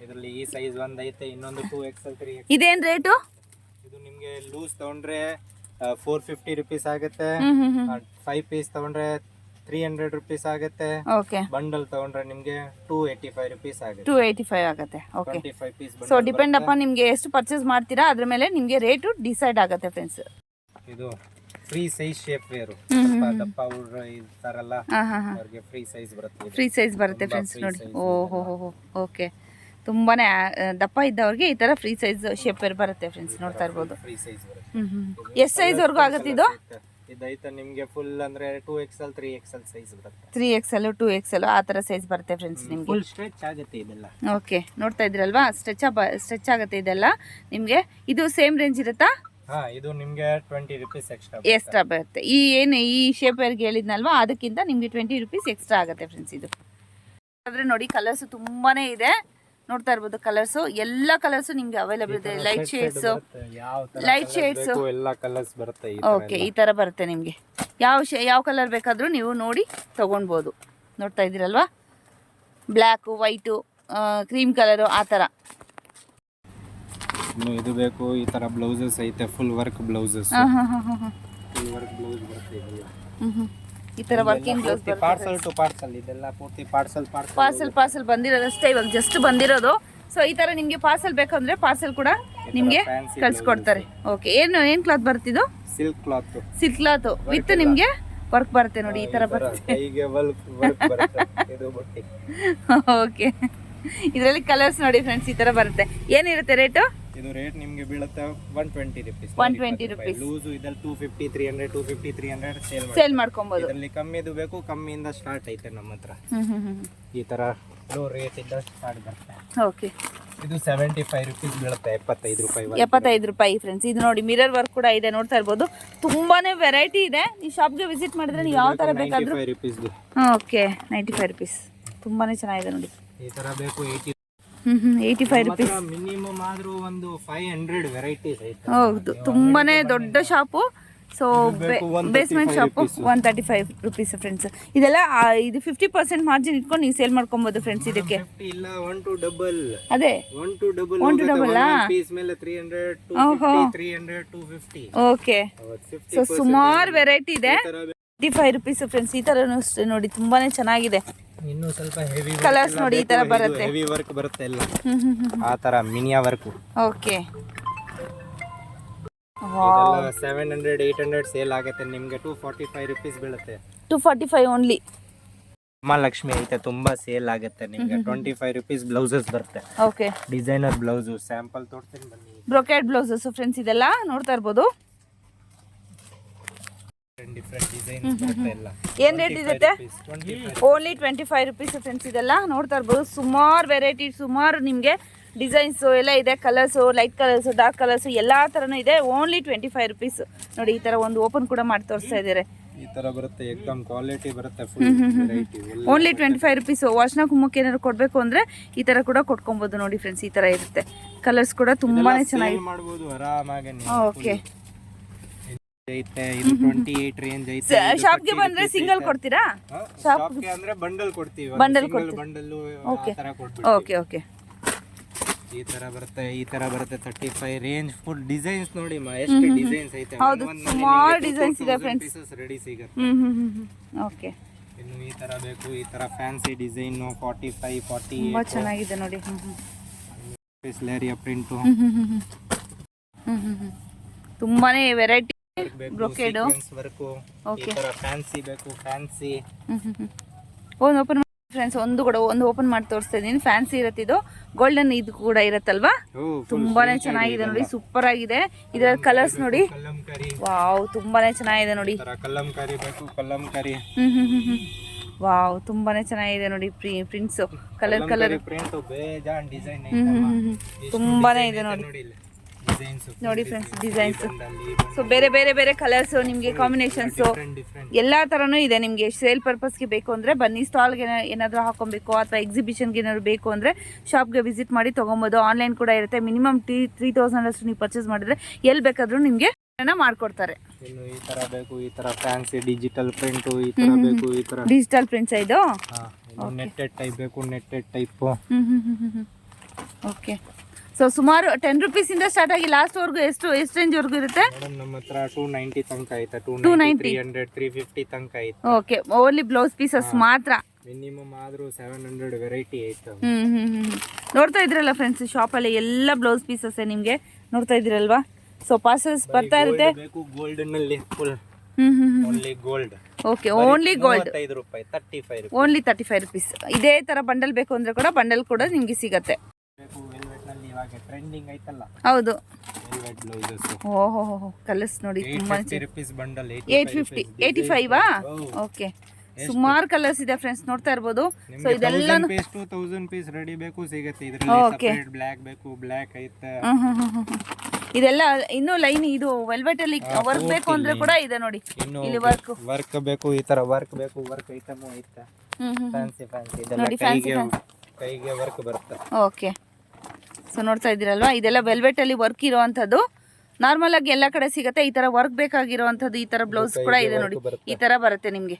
ಇದರಲ್ಲಿ ಈ ಸೈಜ್ ಒಂದ್ ಐತೆ, ಇನ್ನೊಂದು 2XL, 3XL. ಇದೇನ್ ರೇಟು? ಇದು ನಿಮ್ಗೆ ಲೂಸ್ ತಗೊಂಡ್ರೆ 450 ರೂಪೀಸ್ ಆಗುತ್ತೆ. 5 ಪೀಸ್ ತಗೊಂಡ್ರೆ 300 ರೂಪೀಸ್ ಆಗುತ್ತೆ. ಓಕೆ, ಬಂಡಲ್ ತಗೊಂಡ್ರೆ ನಿಮ್ಗೆ 285 ರೂಪೀಸ್ ಆಗುತ್ತೆ. 285 ಆಗುತ್ತೆ. Okay, 25 piece. So depend upon ನಿಮ್ಗೆ ಎಷ್ಟು ಪರ್ಚೇಸ್ ಮಾಡ್ತೀರಾ ಅದ್ರ ಮೇಲೆ ನಿಮ್ಗೆ ರೇಟು ಡಿಸೈಡ್ ಆಗುತ್ತೆ ಫ್ರೆಂಡ್ಸ್. ಇದು ಫ್ರೀ ಸೈಜ್ ಶೇಪ್ ವೇರ್. ದಪ್ಪ ಹುಡುಗರು ಇರ್ತಾರಲ್ಲ, ಅವ್ರಿಗೆ ಫ್ರೀ ಸೈಜ್ ಬರುತ್ತೆ. ಫ್ರೀ ಸೈಜ್ ಬರುತ್ತೆ ಫ್ರೆಂಡ್ಸ್ ನೋಡಿ. ಓಹೋ, ಓಕೆ, ತುಂಬಾನೇ ದಪ್ಪ ಇದ್ದವ್ರಿಗೆ ಈ ತರ ಫ್ರೀ ಸೈಜ್ ಶೇಪ್ ವೇರ್ ಬರುತ್ತೆ ಫ್ರೆಂಡ್ಸ್, ನೋಡ್ತಾ ಇರ್ಬೋದು. ಫ್ರೀ ಸೈಜ್ ಬರುತ್ತೆ. ಎಷ್ಟು ಸೈಜ್ ವರ್ಗೂ ಆಗುತ್ತೆ ಇದು? ಇದೈತೆ ನಿಮ್ಗೆ ಫುಲ್ ಅಂದ್ರೆ 2XL, 3XL ಸೈಜ್ ಬರುತ್ತೆ. 3XL, 2XL ಆ ತರ ಸೈಜ್ ಬರುತ್ತೆ ಫ್ರೆಂಡ್ಸ್ ನಿಮ್ಗೆ. ಫುಲ್ ಸ್ಟ್ರೆಚ್ ಆಗುತ್ತೆ ಇದೆಲ್ಲ. ಓಕೆ, ನೋಡ್ತಾ ಇದ್ರಲ್ವಾ, ಸ್ಟ್ರೆಚ್ ಆಗುತ್ತೆ ಇದೆಲ್ಲ ನಿಮ್ಗೆ. ಇದು ಸೇಮ್ ರೇಂಜ್ ಇರುತ್ತಾ? ಇದು ನಿಮ್ಗೆ 20 ರೂಪೀಸ್ ಎಕ್ಸ್ಟ್ರಾ ಬರುತ್ತೆ. ಈ ಶೇಪ್ ವೇರ್ಗೆ ಹೇಳಿದ್ನಲ್ವಾ, ಅದಕ್ಕಿಂತ ನಿಮ್ಗೆ 20 ರೂಪೀಸ್ ಎಕ್ಸ್ಟ್ರಾ ಆಗುತ್ತೆ ಫ್ರೆಂಡ್ಸ್ ಇದು. ಆದ್ರೆ ನೋಡಿ ಕಲರ್ಸ್ ತುಂಬಾನೇ ಇದೆ, ನೋಡ್ತಾ ಇರ್ಬೋದು. ಕಲರ್ಸ್ ಎಲ್ಲ ಕಲರ್ಸ್ ನಿಮ್ಗೆ ಅವೈಲೇಬಲ್ ಇದೆ. ಲೈಟ್ ಶೇಡ್ಸ್ ಎಲ್ಲ ಕಲರ್ಸ್ ಬರುತ್ತೆ. ಓಕೆ, ಈ ತರ ಬರುತ್ತೆ ನಿಮ್ಗೆ. ಯಾವ ಕಲರ್ ಬೇಕಾದ್ರೂ ನೀವು ನೋಡಿ ತಗೊಳ್ಬೋದು. ನೋಡ್ತಾ ಇದ್ದೀರಲ್ವಾ, ಬ್ಲ್ಯಾಕ್, ವೈಟು, ಕ್ರೀಮ್ ಕಲರು ಆ ತರ. ಇದು ಬೇಕು, ಈ ತರ ಬ್ಲೌಸಸ್ ಐತೆ, full work blouses. Full work blouse ಬರುತ್ತೆ ಈ ತರ ವರ್ಕಿಂಗ್ ಬ್ಲೌಸ್ ಬರುತ್ತೆ. ಪಾರ್ಸಲ್ ಟು ಪಾರ್ಸಲ್, ಇದೆಲ್ಲ ಪೂರ್ತಿ ಪಾರ್ಸಲ್ ಬಂದಿರೋದಷ್ಟೇ, ಇವಾಗ ಜಸ್ಟ್ ಬಂದಿರೋದು. ಸೊ ಈ ತರ ನಿಮ್ಗೆ ಪಾರ್ಸಲ್ ಬೇಕಂದ್ರೆ ಪಾರ್ಸಲ್ ಕೂಡ ನಿಮ್ಗೆ ಕಳ್ಸಿಕೊಡ್ತಾರೆ. ಓಕೆ, ಏನ್ ಕ್ಲಾತ್ ಬರ್ತಿದ್ದು? ಸಿಲ್ಕ್ ಕ್ಲಾತ್ ವಿತ್ ನಿಮ್ಗೆ ವರ್ಕ್ ಬರುತ್ತೆ ನೋಡಿ, ಈ ತರ ಬರುತ್ತೆ. ಓಕೆ, ಇದರಲ್ಲಿ ಕಲರ್ಸ್ ನೋಡಿ ಫ್ರೆಂಡ್ಸ್, ಈ ತರ ಬರುತ್ತೆ. ಏನಿರುತ್ತೆ ರೇಟು? ಇದು ರೇಟ್ ನಿಮಗೆ ಬೀಳುತ್ತೆ 120 ರೂಪೀಸ್. 120 ರೂಪೀಸ್. ಲೂಸ್ ಇದಲ್ಲಿ 250, 300, 250, 300 ಸೇಲ್ ಮಾಡ್ಕೊಬಹುದು. ಇದರಲ್ಲಿ ಕಮ್ಮಿದು ಬೇಕು, ಕಮ್ಮಿಯಿಂದ ಸ್ಟಾರ್ಟ್ ಐತೆ ನಮ್ಮ ಹತ್ರ. ಈ ತರ ಲೋ ರೇಟ್ ಇಂದ ಸ್ಟಾರ್ಟ್ ಬರುತ್ತೆ. ಓಕೆ, ಇದು 75 ರೂಪೀಸ್ ಬೀಳುತ್ತೆ. 75 ರೂಪಾಯಿ. 75 ರೂಪಾಯಿ ಫ್ರೆಂಡ್ಸ್. ಇದು ನೋಡಿ ಮಿರರ್ ವರ್ಕ್ ಕೂಡ ಇದೆ, ನೋಡ್ತಾ ಇರ್ಬೋದು. ತುಂಬಾನೇ ವೆರೈಟಿ ಇದೆ. ನೀವು ಶಾಪ್ಗೆ ವಿಸಿಟ್ ಮಾಡಿದ್ರೆ ನೀವು ಯಾವ ತರ ಬೇಕಾದ್ರೂ. 95 ರೂಪೀಸ್. Okay, 95 rupees. ತುಂಬಾನೇ ಚೆನ್ನಾಗಿದೆ ನೋಡಿ. ಈ ತರ ಬೇಕು 85 ರೂಪೀಸ್. ಮಿನಿಮಮ್ ಆದ್ರೂ ಒಂದು 500 ವೆರೈಟೀಸ್ ಐತೆ. ಹೌದು, ತುಂಬಾನೇ ದೊಡ್ಡ shop. So basement shop 135 rupees friends. ಇದೆಲ್ಲ ಇದು 50% ಮಾರ್ಜಿನ್ ಇಟ್ಕೊಂಡು ನೀವು ಸೇಲ್ ಮಾಡ್ಕೊಬಹುದು ಫ್ರೆಂಡ್ಸ್. ಇದಕ್ಕೆ ಇಲ್ಲ 1 to double. ಅದೇ 1 to double ಪೀಸ್ ಮೇಲೆ 300, 250, 300, 250. ಓಕೆ, ಸೊ ಸುಮಾರು ವೆರೈಟಿ ಇದೆ. 55 ರೂಪೀಸ್ ಫ್ರೆಂಡ್ಸ್. ಈ ತರ ನೋಡಿ, ತುಂಬಾನೇ ಚೆನ್ನಾಗಿದೆ. ಇನ್ನು ಸ್ವಲ್ಪ ಹೆವಿ ಕಲರ್ಸ್ ನೋಡಿ, ಈ ತರ ಬರುತ್ತೆ. ಹೆವಿ ವರ್ಕ್ ಬರುತ್ತೆ ಎಲ್ಲ ಆ ತರ ಮಿನಿಯಾ ವರ್ಕ್. ಓಕೆ, 700, 800 ಸೇಲ್ ಆಗುತ್ತೆ ನಿಮ್ಗೆ. 245 ರೂಪೀಸ್ ಬೀಳುತ್ತೆ. 245 ಓನ್ಲಿ. ಮಹಾಲಕ್ಷ್ಮಿ ಐತೆ, ತುಂಬಾ ಸೇಲ್ ಆಗುತ್ತೆ ನಿಮ್ಗೆ. 25 ರೂಪೀಸ್ ಬ್ಲೌಸಸ್ ಬರುತ್ತೆ. ಓಕೆ, ಡಿಸೈನರ್ ಬ್ಲೌಸ್ ಸ್ಯಾಂಪಲ್ ತೋರಿಸ್ತೀನಿ ಬನ್ನಿ. ಬ್ರೊಕೆಡ್ ಬ್ಲೌಸಸ್ ಫ್ರೆಂಡ್ಸ್, ಇದೆಲ್ಲ ನೋಡ್ತಾ ಇರ್ಬೋದು. ಡಿಫರೆಂಟ್ ಡಿಸೈನ್ಸ್ ಬರುತ್ತೆ ಎಲ್ಲ. ಏನ್ ರೇಟ್ ಇರುತ್ತೆ? Only 25 rupees friends. ಇದೆಲ್ಲ ನೋಡ್ತಾ ಇರ್ಬೋದು. ಸುಮಾರು ವೆರೈಟಿ, ಸುಮಾರು ನಿಮ್ಗೆ ಡಿಸೈನ್ಸ್ ಎಲ್ಲ ಇದೆ. Colours, light colours, dark colours ಎಲ್ಲ ಥರನೂ ಇದೆ. ಓನ್ಲಿ 25 ರೂಪೀಸ್ ನೋಡಿ. ಈ ಥರ ಒಂದು ಓಪನ್ ಕೂಡ ಮಾಡಿ ತೋರಿಸ್ತಾ ಇದ್ದಾರೆ. ಈ ತರ ಬರುತ್ತೆ, ಎಕ್ದಮ್ ಕ್ವಾಲಿಟಿ ಬರುತ್ತೆ, ಫುಲ್ ವೆರೈಟಿ. Only 25 rupees. ವಾಶನ ಕುಮ್ಮಕ್ಕೆ ಏನಾದ್ರು ಕೊಡಬೇಕು ಅಂದರೆ ಈ ಥರ ಕೂಡ ಕೊಟ್ಕೊಬೋದು ನೋಡಿ ಫ್ರೆಂಡ್ಸ್. ಈ ಥರ ಇರುತ್ತೆ. ಕಲರ್ಸ್ ಕೂಡ ತುಂಬಾ ಚೆನ್ನಾಗಿ ಮಾಡ್ಬೋದು ಆರಾಮಾಗಿ. ಓಕೆ, ಐತೆ ಇದು 28 ರೇಂಜ್ ಐತೆ. ಶಾಪ್ಗೆ ಬಂದರೆ ಸಿಂಗಲ್ ಕೊಡ್ತೀರಾ? ಶಾಪ್ಗೆ ಅಂದ್ರೆ ಬಂಡಲ್ ಕೊಡ್ತೀವಿ, ಬಂಡಲ್ ಬಂಡಲ್ ಓಕೆ ಆ ತರ ಕೊಡ್ಬಿಡ್ತೀವಿ. Okay okay. ಈ ತರ ಬರುತ್ತೆ, ಈ ತರ ಬರುತ್ತೆ. 35 ರೇಂಜ್. ಫುಲ್ ಡಿಸೈನ್ಸ್ ನೋಡಿ ಎಷ್ಟು ಡಿಸೈನ್ಸ್ ಐತೆ. ಹೌದು, ಸುಮಾರು ಡಿಸೈನ್ಸ್ ಇದೆ ಫ್ರೆಂಡ್ಸ್. ರೆಡಿ ಸಿಗುತ್ತೆ. ಓಕೆ. ಇನ್ನು ಈ ತರ ಬೇಕು, ಈ ತರ ಫ್ಯಾನ್ಸಿ ಡಿಸೈನ್ 45 48 ತುಂಬಾ ಚೆನ್ನಾಗಿದೆ ನೋಡಿ. ಲೇರಿಯಾ ಪ್ರಿಂಟ್ ತುಂಬಾನೇ ವೆರೈಟಿ ಬ್ರೊಕೇಡ್ ವರ್ಕ್. ಈ ತರ ಫ್ಯಾನ್ಸಿ ಬೇಕು, ಫ್ಯಾನ್ಸಿ. ಒಂದು ಓಪನ್ ಫ್ರೆಂಡ್ಸ್, ಒಂದು ಓಪನ್ ಮಾಡಿ ತೋರಿಸ್ತಾ ಇದೀನಿ. ಫ್ಯಾನ್ಸಿ ಇರುತ್ತೆ, ಇದು ಗೋಲ್ಡನ್ ಇದು ಕೂಡ ಇರುತ್ತಲ್ವಾ. ತುಂಬಾನೇ ಚೆನ್ನಾಗಿದೆ ನೋಡಿ, ಸೂಪರ್ ಆಗಿದೆ. ಇದರ ಕಲರ್ಸ್ ನೋಡಿ, ವಾವ್ ತುಂಬಾನೇ ಚೆನ್ನಾಗಿದೆ ನೋಡಿ. ಕಲಂಕಾರಿ ಬೇಕು, ಕಲಂಕಾರಿ. ವಾವ್ ತುಂಬಾನೇ ಚೆನ್ನಾಗಿದೆ ನೋಡಿ. ಪ್ರಿಂಟ್ಸ್ ಕಲರ್ ಪ್ರಿಂಟ್ ಬೇಜಾನ್ ಡಿಸೈನ್ ತುಂಬಾನೇ ಇದೆ ನೋಡಿ. ನೋಡಿ ಫ್ರೆಂಡ್ಸ್ ಡಿಸೈನ್ಸ್. ಸೊ ಬೇರೆ ಬೇರೆ ಬೇರೆ ಕಲರ್ಸ್ ನಿಮಗೆ, ಕಾಂಬಿನೇಷನ್ಸ್ ಎಲ್ಲ ಥರನೂ ಇದೆ. ನಿಮಗೆ ಸೇಲ್ ಪರ್ಪಸ್ಗೆ ಬೇಕು ಅಂದರೆ ಬನ್ನಿ. ಸ್ಟಾಲ್ಗೆ ಏನಾದರೂ ಹಾಕೊಬೇಕು ಅಥವಾ ಎಕ್ಸಿಬಿಷನ್ಗೆ ಏನಾದ್ರು ಬೇಕು ಅಂದರೆ ಶಾಪ್ಗೆ ವಿಸಿಟ್ ಮಾಡಿ ತೊಗೊಬೋದು. ಆನ್ಲೈನ್ ಕೂಡ ಇರುತ್ತೆ. ಮಿನಿಮಮ್ 3000 ಅಷ್ಟು ನೀವು ಪರ್ಚೇಸ್ ಮಾಡಿದ್ರೆ ಎಲ್ಲಿ ಬೇಕಾದರೂ ನಿಮಗೆ ಮಾಡ್ಕೊಡ್ತಾರೆ. ಇನ್ನು ಈ ತರ ಬೇಕು, ಈ ತರ ಫ್ಯಾನ್ಸಿ ಡಿಜಿಟಲ್ ಪ್ರಿಂಟ್. ಈ ತರ ಬೇಕು, ಈ ತರ ಡಿಜಿಟಲ್ ಪ್ರಿಂಟ್ಸ್ ಇದು. ನೆಟ್ಟೆಡ್ ಟೈಪ್ ಬೇಕು, ನೆಟ್ಟೆಡ್ ಟೈಪ್. ಓಕೆ. ಸೊ ಸುಮಾರು 10 ರುಪೀಸಿಂದ ಸ್ಟಾರ್ಟ್ ಆಗಿ ಲಾಸ್ಟ್ ವರ್ಗು ಎಷ್ಟು ರೇಂಜ್ವರೆಗೂ ಇರುತ್ತೆ? ನಮ್ಮ ಹತ್ರ 290 ತನಕ ಐತೆ. 290 300 350 ತನಕ ಐತೆ. ಓಕೆ, ಓನ್ಲಿ ಬ್ಲೌಸ್ ಪೀಸಸ್ ಮಾತ್ರ. ಮಿನಿಮಮ್ ಆದ್ರೂ 700 ವೆರೈಟಿ ಐತೆ. ನೋಡ್ತಾ ಇದ್ರಲ್ಲ ಫ್ರೆಂಡ್ಸ್, ಶಾಪಲ್ಲಿ ಎಲ್ಲ ಬ್ಲೌಸ್ ಪೀಸಸ್ ನಿಮಗೆ ನೋಡ್ತಾ ಇದ್ರಲ್ವಾ. ಸೊ ಪಾರ್ಸಲ್ಸ್ ಬರ್ತಾ ಇರುತ್ತೆ. ಗೋಲ್ಡನ್ ಅಲ್ಲಿ full only gold. Okay, only gold. 35 ರೂಪಾಯಿ, 35 ರೂಪಾಯಿ, ಓನ್ಲಿ 35 ರುಪೀಸ್. ಇದೇ ತರ ಬಂಡಲ್ ಬೇಕು ಅಂದ್ರೆ ಕೂಡ ಬಂಡಲ್ ಕೂಡ ನಿಮ್ಗೆ ಸಿಗತ್ತೆ. ವೆಲ್ವೆಟ್ ನಲ್ಲಿ ಇವಾಗ ಟ್ರೆಂಡಿಂಗ್ ಐತಲ್ಲ. ಹೌದು, ವೆಲ್ವೆಟ್ ಬ್ಲೌಸಸ್. ಓಹೋ ಕಲರ್ಸ್ ನೋಡಿ, ತುಂಬಾ 850 ರೂಪಾಯಿ ಬಂಡಲ್. 850 85 ಓಕೆ. ಸುಮಾರು ಕಲರ್ಸ್ ಇದೆ ಫ್ರೆಂಡ್ಸ್, ನೋಡ್ತಾ ಇರ್ಬೋದು. ಸೊ ಇದೆಲ್ಲ 2000 ಪೀಸ್ ರೆಡಿ ಬೇಕು ಸಿಗುತ್ತೆ. ಇದರಲ್ಲಿ ಸೆಪರೇಟ್ ಬ್ಲಾಕ್ ಬೇಕು, ಬ್ಲಾಕ್ ಐತೆ. ಇದೆಲ್ಲ ಇನ್ನು ಲೈನ್ ಇದು ವೆಲ್ವೆಟ್ ಅಲ್ಲಿ ವರ್ಕ್ ಬೇಕು ಅಂದ್ರೆ ಕೂಡ ಇದೆ ನೋಡಿ. ಇಲ್ಲಿ ವರ್ಕ್ ಬೇಕು, ಈ ತರ ವರ್ಕ್ ಬೇಕು, ವರ್ಕ್ ಐಟಮ್ ಐತೆ. ಫ್ಯಾನ್ಸಿ ಇದೆಲ್ಲ ಕೈಗೆ ವರ್ಕ್ ಬರುತ್ತೆ. ಓಕೆ. ಸೊ ನೋಡ್ತಾ ಇದ್ದೀರಲ್ವಾ, ಇದೆಲ್ಲ ವೆಲ್ವೆಟ್ ಅಲ್ಲಿ ವರ್ಕ್ ಇರುವಂತದ್ದು. ನಾರ್ಮಲ್ ಆಗಿ ಎಲ್ಲ ಕಡೆ ಸಿಗುತ್ತೆ. ಈ ತರ ವರ್ಕ್ ಬೇಕಾಗಿರುವಂತದ್ದು ಈ ತರ ಬ್ಲೌಸ್ ಕೂಡ ಇದೆ ನೋಡಿ. ಈ ತರ ಬರುತ್ತೆ ನಿಮ್ಗೆ,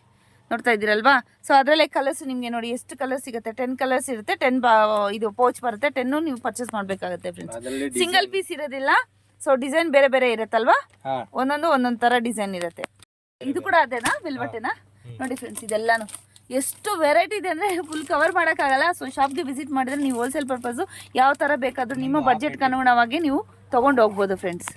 ನೋಡ್ತಾ ಇದ್ದೀರಲ್ವಾ. ಸೊ ಅದರಲ್ಲೇ ಕಲರ್ಸ್ ನಿಮಗೆ ನೋಡಿ ಎಷ್ಟು ಕಲರ್ ಸಿಗುತ್ತೆ. 10 ಕಲರ್ಸ್ ಇರುತ್ತೆ. 10 ಇದು ಪೌಚ್ ಬರುತ್ತೆ. 10 ನೀವು ಪರ್ಚೇಸ್ ಮಾಡಬೇಕಾಗುತ್ತೆ ಫ್ರೆಂಡ್ಸ್. ಸಿಂಗಲ್ ಪೀಸ್ ಇರೋದಿಲ್ಲ. ಸೊ ಡಿಸೈನ್ ಬೇರೆ ಬೇರೆ ಇರುತ್ತಲ್ವಾ, ಒಂದೊಂದು ತರ ಡಿಸೈನ್ ಇರುತ್ತೆ. ಇದು ಕೂಡ ಅದೇನಾ, ವೆಲ್ವೆಟೇನಾ? ನೋಡಿ ಫ್ರೆಂಡ್ಸ್, ಇದೆಲ್ಲಾನು ಎಷ್ಟು ವೆರೈಟಿ ಇದೆ ಅಂದರೆ ಫುಲ್ ಕವರ್ ಮಾಡೋಕ್ಕಾಗಲ್ಲ. ಸೊ ಶಾಪ್ಗೆ ವಿಸಿಟ್ ಮಾಡಿದ್ರೆ ನೀವು ಹೋಲ್ಸೇಲ್ ಪರ್ಪಸ್ಸು ಯಾವ ಥರ ಬೇಕಾದರೂ ನಿಮ್ಮ ಬಜೆಟ್ಗೆ ಅನುಗುಣವಾಗಿ ನೀವು ತೊಗೊಂಡು ಹೋಗ್ಬೋದು ಫ್ರೆಂಡ್ಸ್.